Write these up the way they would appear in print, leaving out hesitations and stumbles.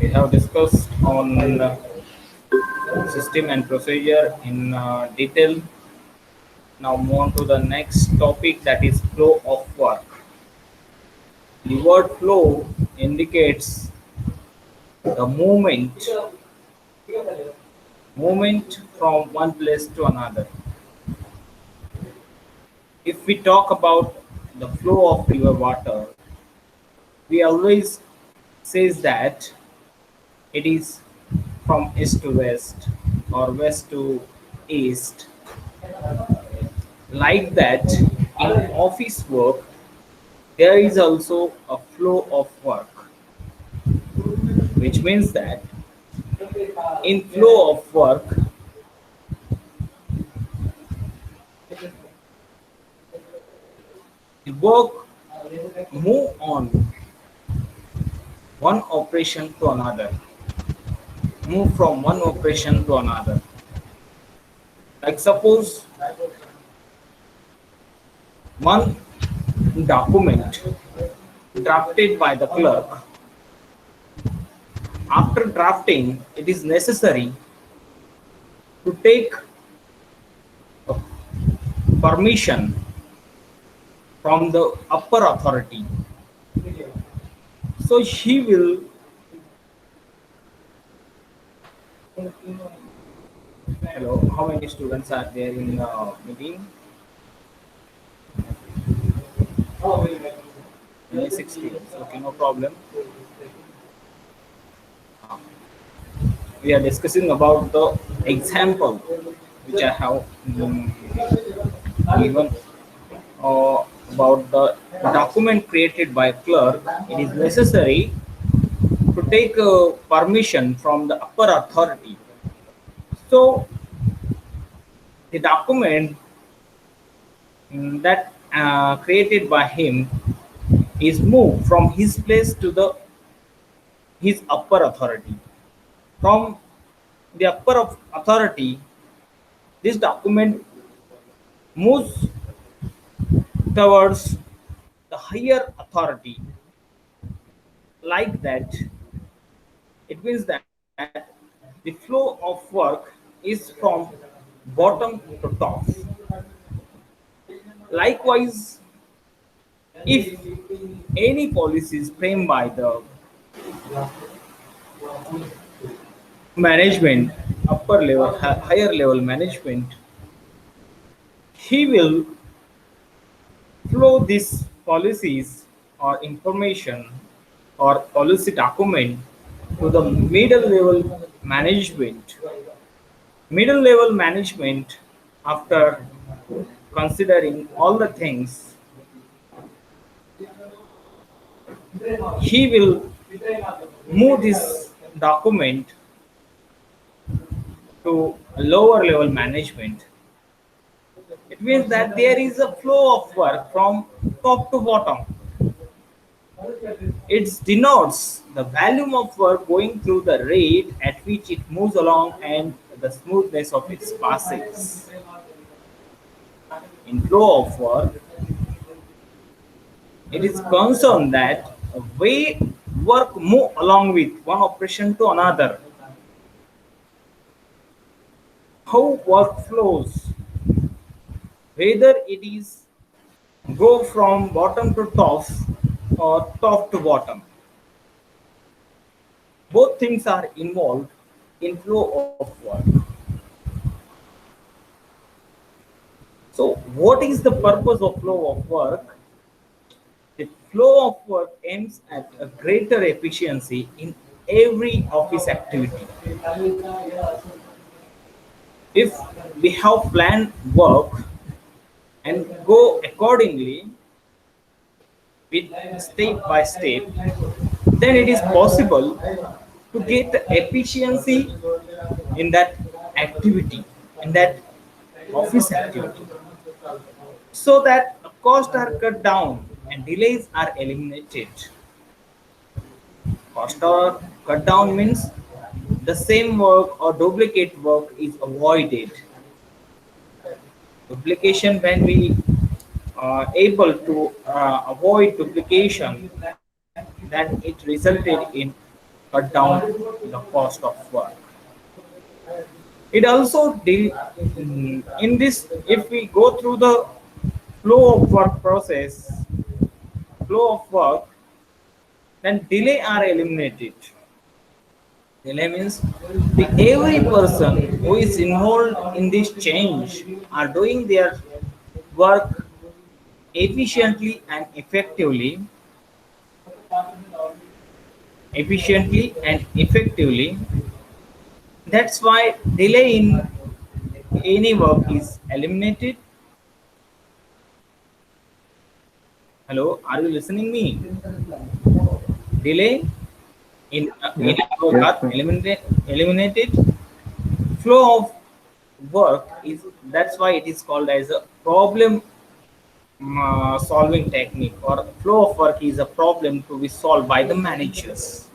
We have discussed on system and procedure in detail. Now move on to the next topic, that is flow of work. The word flow indicates the movement from one place to another. If we talk about the flow of river water, we always says that it is from east to west or west to east. Like that, in office work, there is also a flow of work, which means that in flow of work, the work move on one operation to another, move from one operation to another. Like suppose one document drafted by the clerk. After drafting, it is necessary to take permission from the upper authority. So she will, hello, how many students are there in the meeting? Only 16. Okay, no problem. We are discussing about the example which I have given about the document created by clerk. It is necessary to take permission from the upper authority. So the document that created by him is moved from his place to the his upper authority. From the upper authority, this document moves towards the higher authority. Like that, it means that the flow of work is from bottom to top. Likewise, if any policy is framed by the management, upper level, higher level management, he will flow these policies or information or policy document to the middle level management. Middle level management, after considering all the things, he will move this document to lower level management. It means that there is a flow of work from top to bottom. It denotes the volume of work going through the rate at which it moves along and the smoothness of its passage. In flow of work, it is concerned that a way work move along with one operation to another, how work flows, whether it is go from bottom to top or top to bottom. Both things are involved in flow of work. So, what is the purpose of flow of work? The flow of work aims at a greater efficiency in every office activity. If we have planned work and go accordingly with step by step, then it is possible to get the efficiency in that activity, in that office activity, so that costs are cut down and delays are eliminated. Cost are cut down means the same work or duplicate work is avoided. Duplication, when we are able to avoid duplication, then it resulted in cut down the cost of work. It also in this, if we go through the flow of work process, flow of work, then delay are eliminated. Delay means every person who is involved in this change are doing their work efficiently and effectively. That's why delay in any work is eliminated. Hello, are you listening me? Delay in Yes, any work yes, are eliminated. Flow of work is, that's why it is called as a problem solving technique, or flow of work is a problem to be solved by the managers.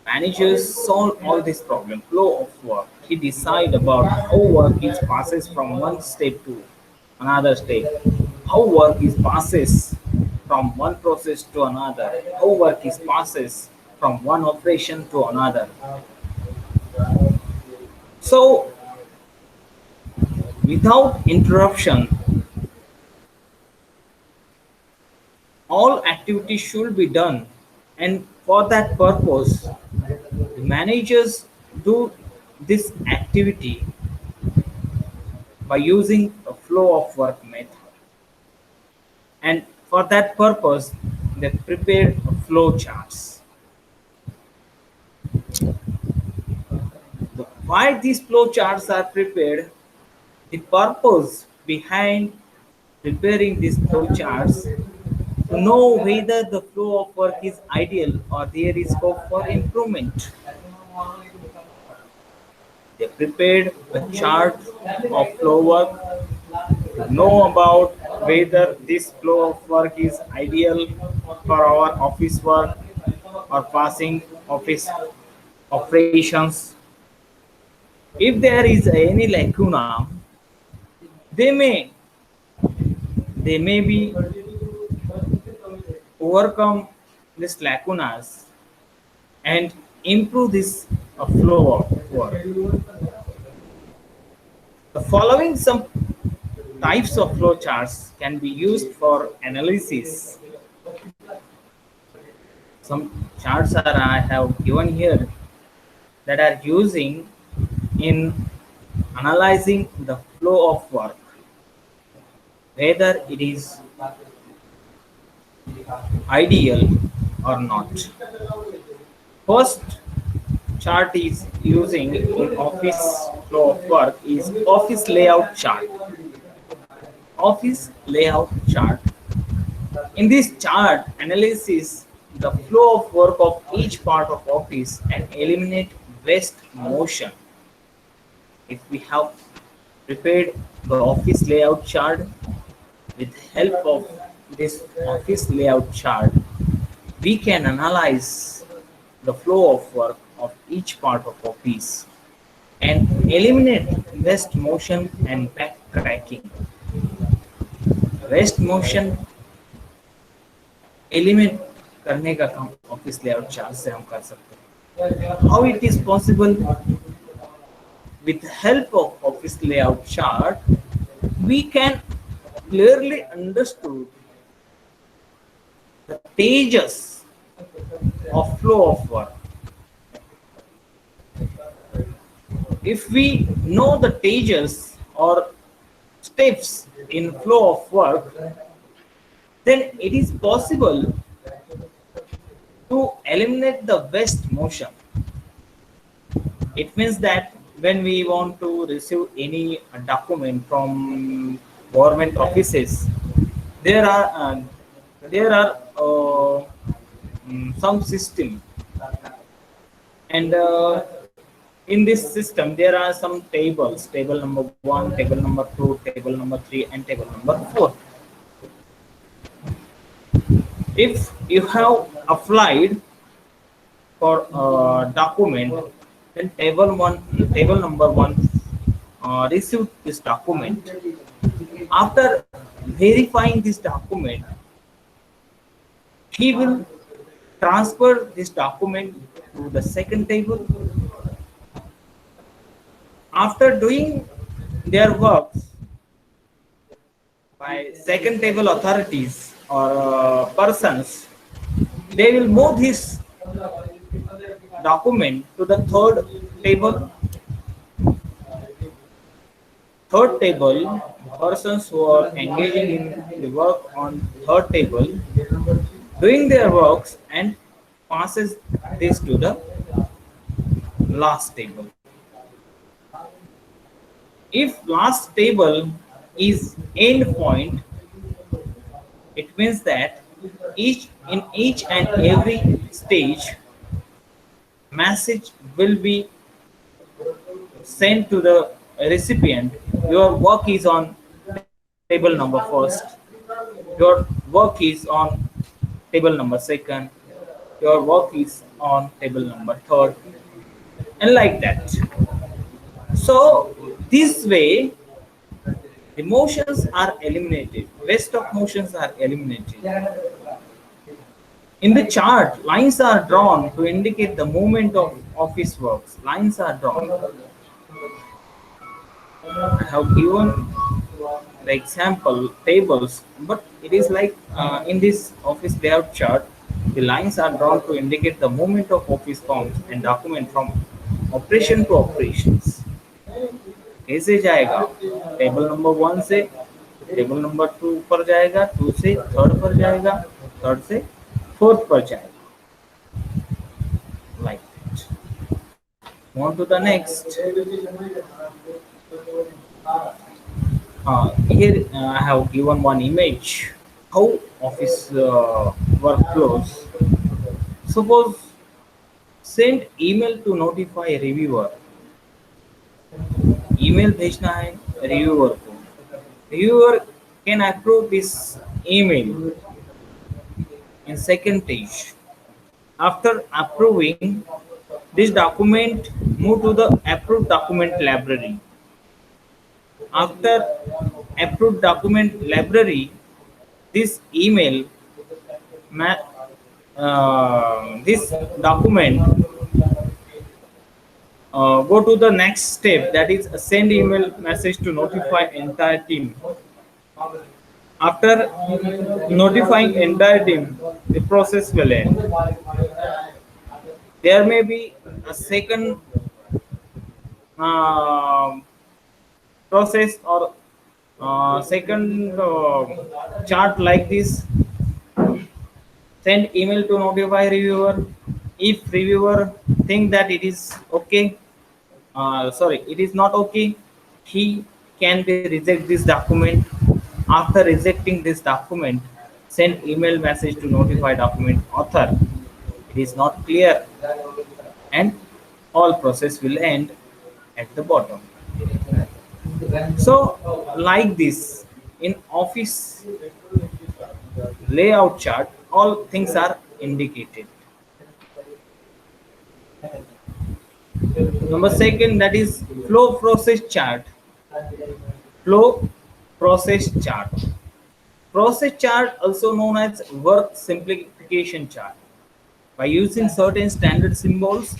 Managers solve all this problem, flow of work. He decide about how work is passes from one state to another state, how work is passes from one process to another, how work is passes from one operation to another. So without interruption, all activities should be done, and for that purpose, the managers do this activity by using a flow of work method. And for that purpose, they prepare flow charts. Why these flow charts are prepared? The purpose behind preparing these flow charts, to know whether the flow of work is ideal or there is scope for improvement. They prepared a chart of flow work to know about whether this flow of work is ideal for our office work or passing office operations. If there is any lacuna, they may they may be overcome these lacunas and improve this flow of work. The following some types of flowcharts can be used for analysis. Some charts are I have given here that are using in analyzing the flow of work, whether it is ideal or not. First chart is using in office flow of work is office layout chart. Office layout chart. In this chart, analysis the flow of work of each part of office and eliminate waste motion. If we have prepared the office layout chart, with help of this office layout chart, we can analyze the flow of work of each part of office and eliminate waste motion and backtracking. Waste motion element करने का काम office layout chart से हम कर सकते हैं. How it is possible? With help of office layout chart, we can clearly understood the stages of flow of work. If we know the stages or steps in flow of work, then it is possible to eliminate the waste motion. It means that when we want to receive any document from government offices, there are some system, and in this system there are some tables: table number 1, table number 2, table number 3, and table number 4. If you have applied for a document, then table number 1 received this document. After verifying this document, he will transfer this document to the second table. After doing their works by second table authorities or persons, they will move this document to the third table. Third table, persons who are engaging in the work on third table, doing their works and passes this to the last table. If last table is end point, it means that each and every stage message will be sent to the recipient. Your work is on table number first, your work is on table number second, your work is on table number third, and like that. So this way the motions are eliminated, waste of motions are eliminated. In the chart, lines are drawn to indicate the movement of office works. Lines are drawn. I have given the example tables, but it is like in this office layout chart, the lines are drawn to indicate the movement of office forms and document from operation to operations. कैसे जाएगा? Table number one से table number two पर जाएगा, to से third पर जाएगा, third से fourth पर जाएगा, like that. On to the next. Here I have given one image how office workflows. Suppose send email to notify reviewer. email भेजना है reviewer को. Reviewer can approve this email in second stage. After approving, this document move to the approved document library. After approved document library, this email this document go to the next step, that is send email message to notify entire team. After notifying entire team, the process will end. There may be a second process or second chart like this. Send email to notify reviewer. If reviewer think that it is okay, it is not okay, he can be reject this document. After rejecting this document, send email message to notify document author. It is not clear, and all process will end at the bottom. So like this, in office layout chart, all things are indicated. Number second, that is flow process chart. Flow process chart. Process chart, also known as work simplification chart. By using certain standard symbols,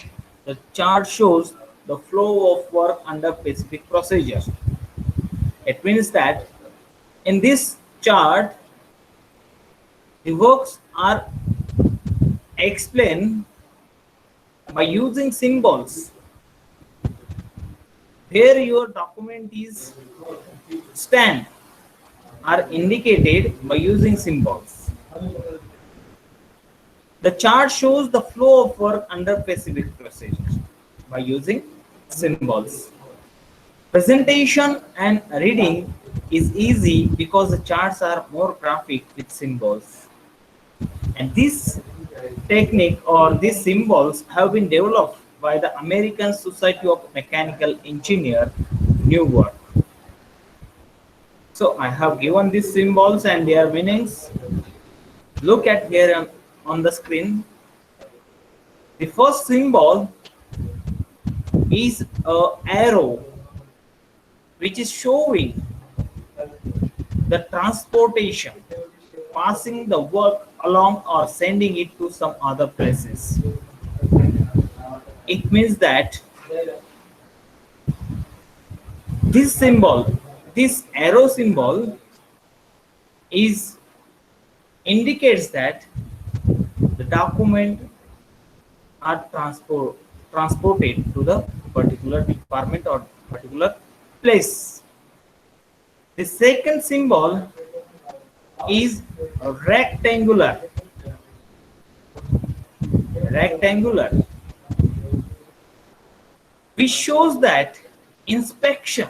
the chart shows the flow of work under specific procedures. It means that in this chart, the works are explained by using symbols. Where your document is stand are indicated by using symbols. The chart shows the flow of work under specific procedures by using symbols. Presentation and reading is easy because the charts are more graphic with symbols. And this technique or these symbols have been developed by the American Society of Mechanical Engineers, Newark. So I have given these symbols and their meanings. Look at here on the screen. The first symbol is an arrow which is showing the transportation passing the work along or sending it to some other places. It means that this symbol, this arrow symbol, is indicates that the document are transported to the particular department or particular place. The second symbol is rectangular. Rectangular, which shows that inspection.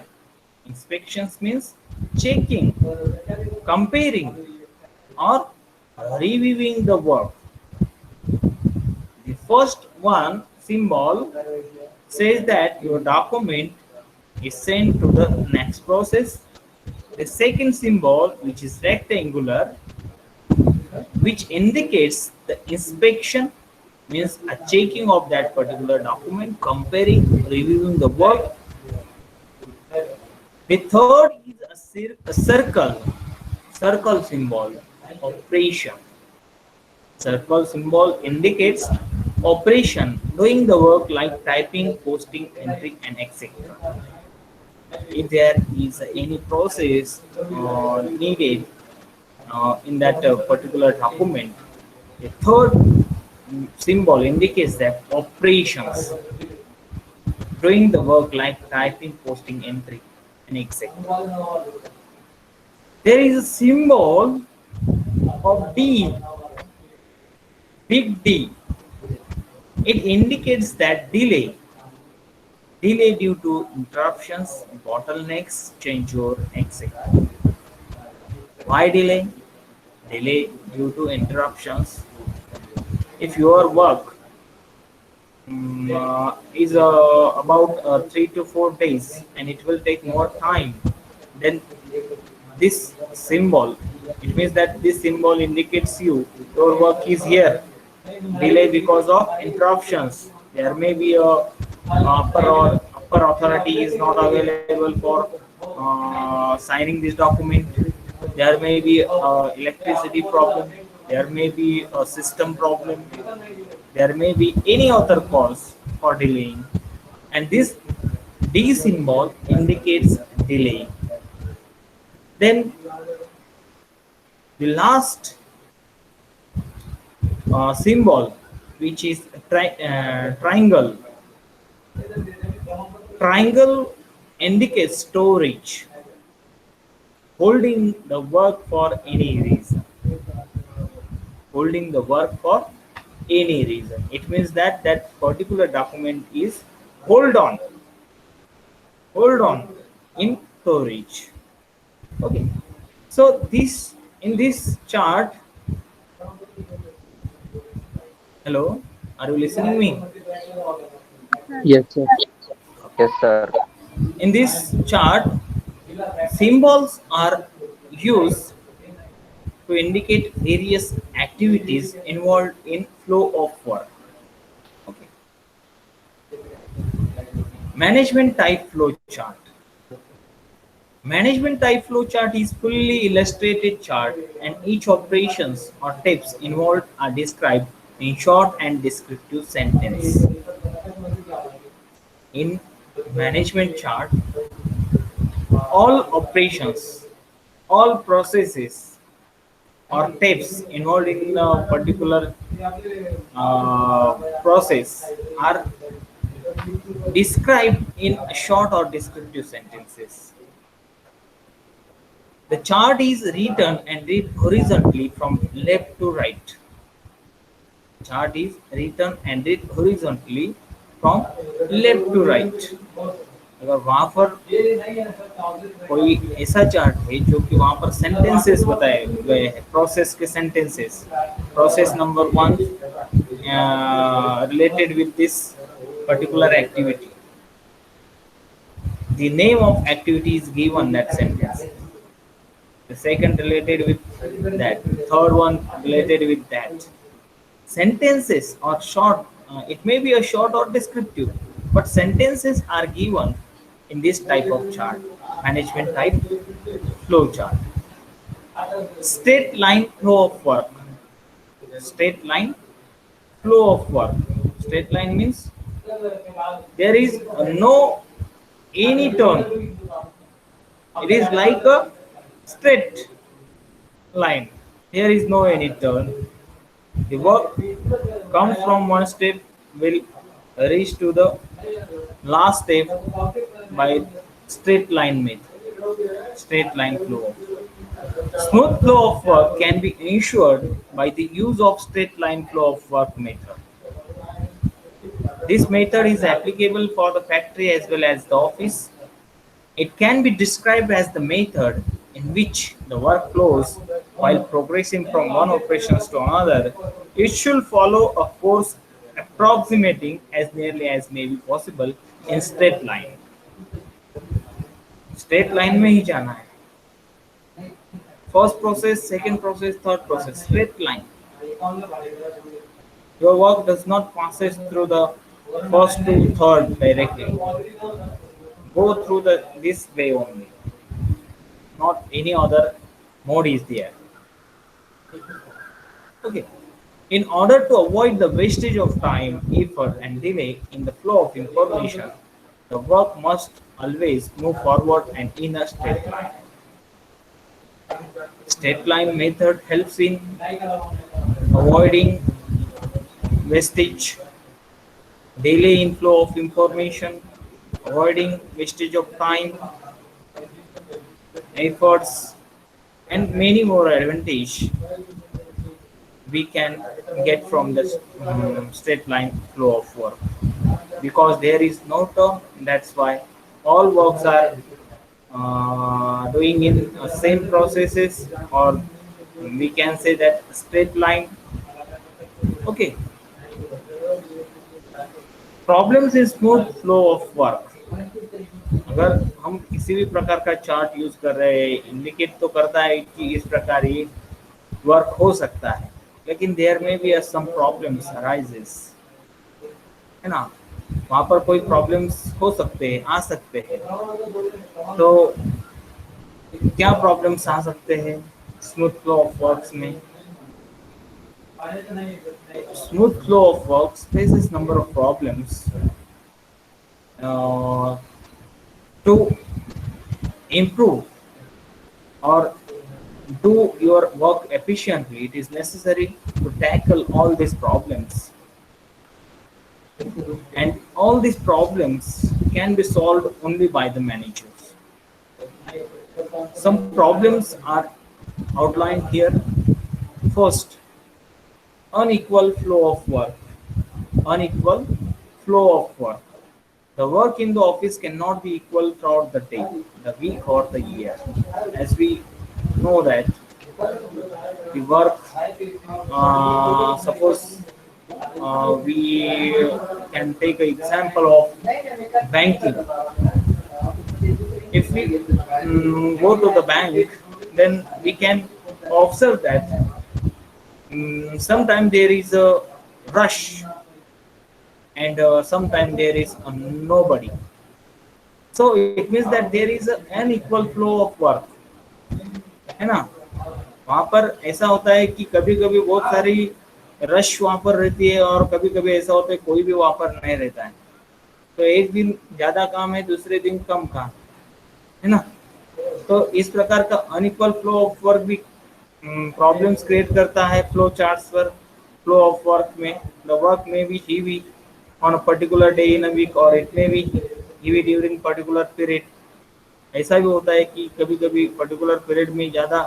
Inspections means checking, comparing, or reviewing the work. The first one symbol says that your document is sent to the next process. The second symbol, which is rectangular, which indicates the inspection, means a checking of that particular document, comparing, reviewing the work. The third is a circle, circle symbol, operation. Circle symbol indicates operation, doing the work like typing, posting, entry, and etc. If there is any process needed in that particular document, the third symbol indicates that operations, doing the work like typing, posting, entry, and etc. There is a symbol of D, big D. It indicates that delay. Delay due to interruptions, bottlenecks, changeover, etc. Why delay? Delay due to interruptions. If your work is about 3 to 4 days and it will take more time, then this symbol, it means that this symbol indicates your work is here. Delay because of interruptions. There may be a upper authority is not available for signing this document. There may be electricity problem. There may be a system problem. There may be any other cause for delaying, and this D symbol indicates delay. Then the last symbol, which is triangle. Triangle indicates storage, holding the work for any reason. Holding the work for any reason. It means that that particular document is hold on in storage. Okay. So this in this chart. Hello, are you listening me? Yes, sir. Yes, sir. In this chart, symbols are used to indicate various activities involved in flow of work. Okay. Management type flow chart. Management type flow chart is fully illustrated chart, and each operations or steps involved are described in short and descriptive sentence. In management chart, all operations, all processes or steps involved in a particular process are described in short or descriptive sentences. The chart is written and read horizontally from left to right. Chart is written and read horizontally from left to right. अगर वहाँ पर कोई ऐसा chart है जो कि वहाँ पर सेंटेंसेस बताए गए हैं, प्रोसेस के sentences, process number 1 related with this particular activity, the name of activity is given that sentence, the second related with that, third one related with that. Sentences are short, it may be a short or descriptive, but sentences are given in this type of chart, management type flow chart. Straight line flow of work. Straight line flow of work. Straight line means there is no any turn. It is like a straight line. Here is no any turn. The work comes from one step will reach to the last step by straight line method. Straight line flow. Smooth flow of work can be ensured by the use of straight line flow of work method. This method is applicable for the factory as well as the office. It can be described as the method in which the work flows while progressing from one operations to another. It should follow a course approximating as nearly as may be possible in straight line. Straight line में ही जाना है. First process, second process, third process, straight line. Your work does not passes through the first to third directly. Go through the this way only. Not any other mode is there. Okay. In order to avoid the wastage of time, effort, and delay in the flow of information, the work must always move forward and in a straight line. Straight line method helps in avoiding wastage, delay in flow of information, avoiding wastage of time, efforts, and many more advantage we can get from the straight line flow of work. Because there is no term, that's why all works are doing in same processes, or we can say that straight line. Okay. Problems in smooth flow of work. अगर हम किसी भी प्रकार का chart use कर रहे हैं, indicate तो करता है कि इस प्रकार ये वर्क हो सकता है, लेकिन देयर में भी सम प्रॉब्लम्स अराइजेस, है ना. वहाँ पर कोई प्रॉब्लम्स हो सकते हैं, आ सकते हैं. तो क्या प्रॉब्लम्स आ सकते हैं स्मूथ फ्लो ऑफ वर्क्स में? Smooth flow of work faces number of problems. To improve or do your work efficiently, it is necessary to tackle all these problems. And all these problems can be solved only by the managers. Some problems are outlined here. First, unequal flow of work. Unequal flow of work. The work in the office cannot be equal throughout the day, the week, or the year. As we know that the work, suppose we can take an example of banking. If we go to the bank, then we can observe that sometimes there is a rush, and sometimes there is a nobody. So it means that there is an unequal flow of work, है ना. वहाँ पर ऐसा होता है कि कभी कभी बहुत सारी रश वहाँ पर रहती है, और कभी कभी ऐसा होता है कोई भी वहाँ पर नहीं रहता है. तो एक दिन ज़्यादा काम है, दूसरे दिन कम काम है ना. तो इस प्रकार का अनइक्वल फ्लो ऑफ वर्क भी प्रॉब्लम्स क्रिएट करता है फ्लो चार्ट्स पर. फ्लो ऑफ वर्क में द वर्क में B heavy on a particular day in a week, or it may be heavy during particular period. ऐसा भी होता है कि कभी कभी पर्टिकुलर पीरियड में ज़्यादा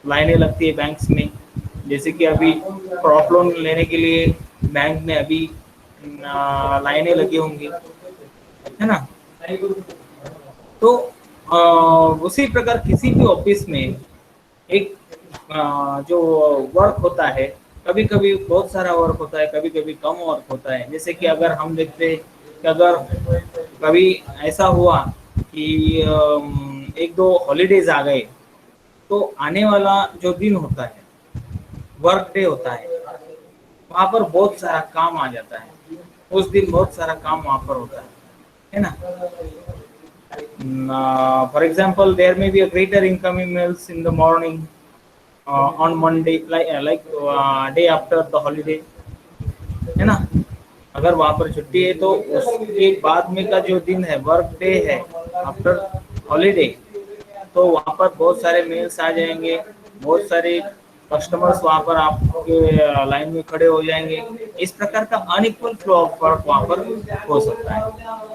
लाइनें लगती है बैंक्स में. जैसे कि अभी क्रॉप लोन लेने के लिए बैंक में अभी लाइनें लगी होंगी, है ना. तो उसी प्रकार किसी भी ऑफिस में एक जो वर्क होता है, कभी कभी बहुत सारा वर्क होता है, कभी कभी कम वर्क होता है. जैसे कि अगर हम देखते हैं कि अगर कभी ऐसा हुआ कि एक दो हॉलीडेज आ गए, तो आने वाला जो दिन होता है, वर्क डे होता है, वहाँ पर बहुत सारा काम आ जाता है. उस दिन बहुत सारा काम वहाँ पर होता है ना. For example, there may be a greater incoming mails in the morning, on Monday, day after the holiday, है ना? अगर वहाँ पर छुट्टी है तो उसके बाद में का जो दिन है, वर्क डे है आफ्टर हॉलीडे, तो वहाँ पर बहुत सारे मेल्स आ जाएंगे, बहुत सारे कस्टमर्स वहाँ पर आपके लाइन में खड़े हो जाएंगे। इस प्रकार का अनइक्वल फ्लो ऑफ वर्क वहाँ पर हो सकता है।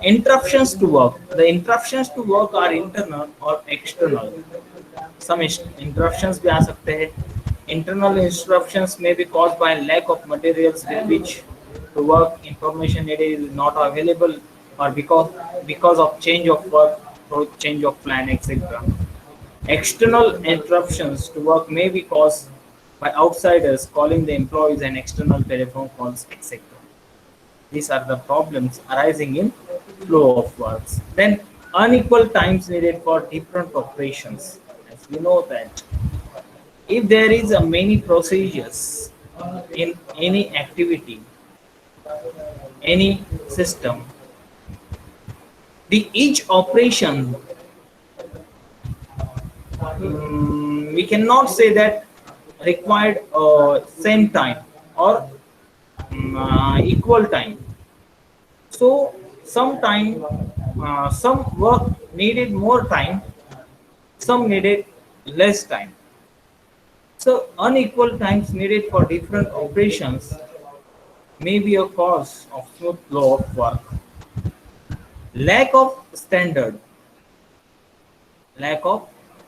Interruptions to work, the interruptions to work are internal और एक्सटर्नल। सम इंटरप्शंस भी आ सकते हैं। Internal interruptions may be caused by lack of materials with which to work, information needed is not available, or because of change of work or change of plan, etc. External interruptions to work may be caused by outsiders calling the employees and external telephone calls, etc. These are the problems arising in flow of works. Then unequal times needed for different operations. As we know that if there is a many procedures in any activity, any system, the each operation, we cannot say that required same time or equal time. So some work needed more time, some needed less time. So unequal times needed for different operations may be a cause of smooth flow of work. Lack of standard, lack of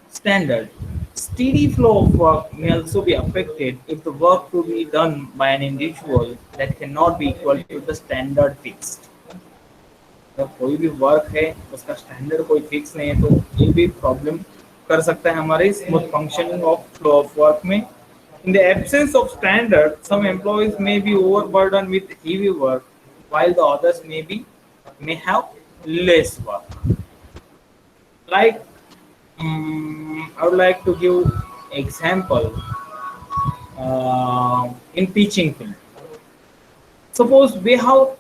standard. Steady flow of work may also be affected if the work to be done by an individual that cannot be equal to the standard fixed. अगर कोई भी work है उसका standard कोई fix नहीं है तो ये भी प्रॉब्लम कर सकता है हमारे smooth functioning of flow of work में. In the absence of standard, some employees may be overburdened with heavy work, while the others may have less work. Like I would like to give example in teaching field. Suppose we have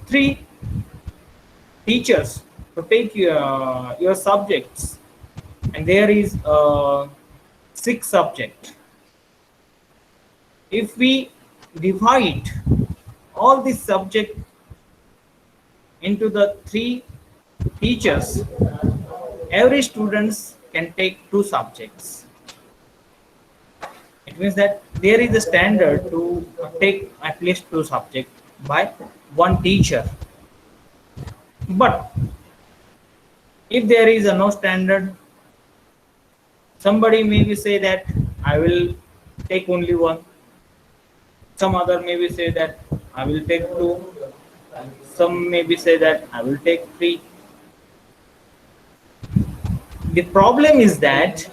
three teachers to take your subjects, and there is six subject. If we divide all these subject into the three teachers, every students can take two subjects. It means that there is a standard to take at least two subjects by one teacher. But if there is a no standard, somebody maybe say that I will take only one. Some other maybe say that I will take two. Some maybe say that I will take three. The problem is that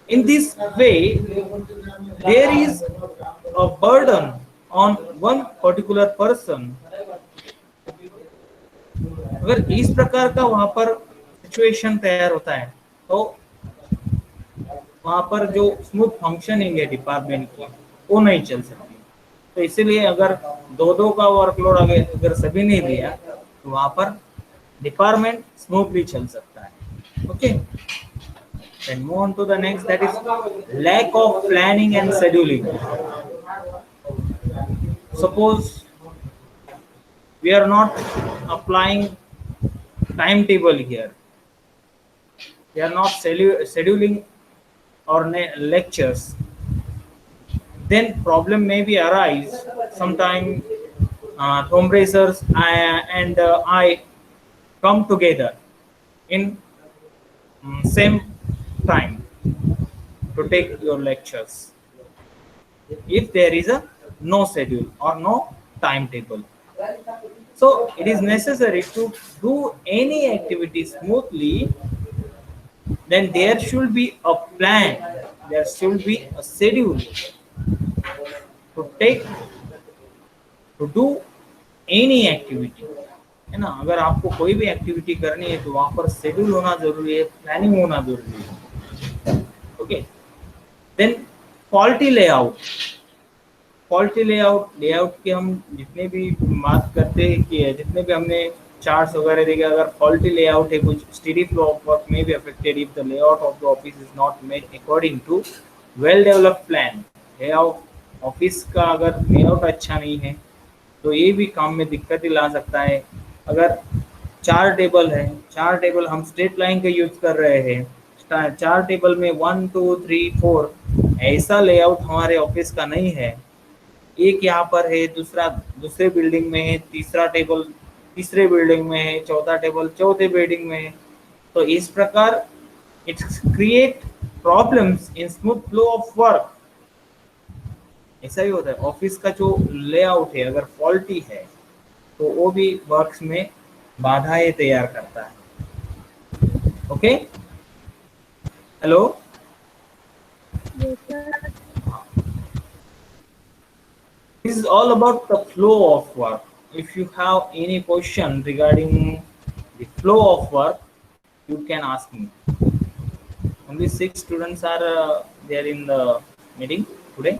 in this way there is a burden on one particular person. अगर इस प्रकार का वहां पर situation तैयार होता है तो वहां पर जो स्मूथ फंक्शनिंग है डिपार्टमेंट की वो नहीं चल सकती. तो इसीलिए अगर दो दो का वर्कलोड अगर सभी ने लिया तो वहां पर डिपार्टमेंट स्मूथली चल सकता है. Okay, then move on to the next, that is lack of planning and scheduling. Suppose we are not applying timetable here, we are not scheduling our lectures, then problem may be arise sometime. Thumb racers and I come together in same time to take your lectures. If there is a no schedule or no timetable, so it is necessary to do any activity smoothly, then there should be a plan, there should be a schedule to take to do any activity, है ना. अगर आपको कोई भी activity करनी है तो वहां पर शेड्यूल होना जरूरी है, प्लानिंग होना जरूरी है. Okay, then faulty layout. Faulty layout, layout के हम जितने भी बात करते हैं कि जितने भी हमने चार्ट्स वगैरह देखिए, अगर फॉल्टी लेआउट है कुछ, steady flow of work may be affected if the layout of the office is not made according to well developed plan। Layout office का अगर लेआउट अच्छा नहीं है तो ये भी काम में दिक्कत ही ला सकता है। अगर चार टेबल है, चार टेबल हम स्ट्रेट लाइन का यूज कर रहे हैं, चार टेबल में 1 2 3 4 ऐसा लेआउट हमारे ऑफिस का नहीं है, एक यहाँ पर है, दूसरा दूसरे बिल्डिंग में है, तीसरा टेबल तीसरे बिल्डिंग में है, चौथा टेबल चौथे बिल्डिंग में है, तो इस प्रकार it create problems in smooth flow of work. ऐसा ही होता है, ऑफिस का जो लेआउट है अगर फॉल्टी है तो वो भी वर्क्स में बाधाएं तैयार करता है। Okay, hello. Yes, sir. This is all about the flow of work. If you have any question regarding the flow of work, you can ask me. Only 6 students are there in the meeting today.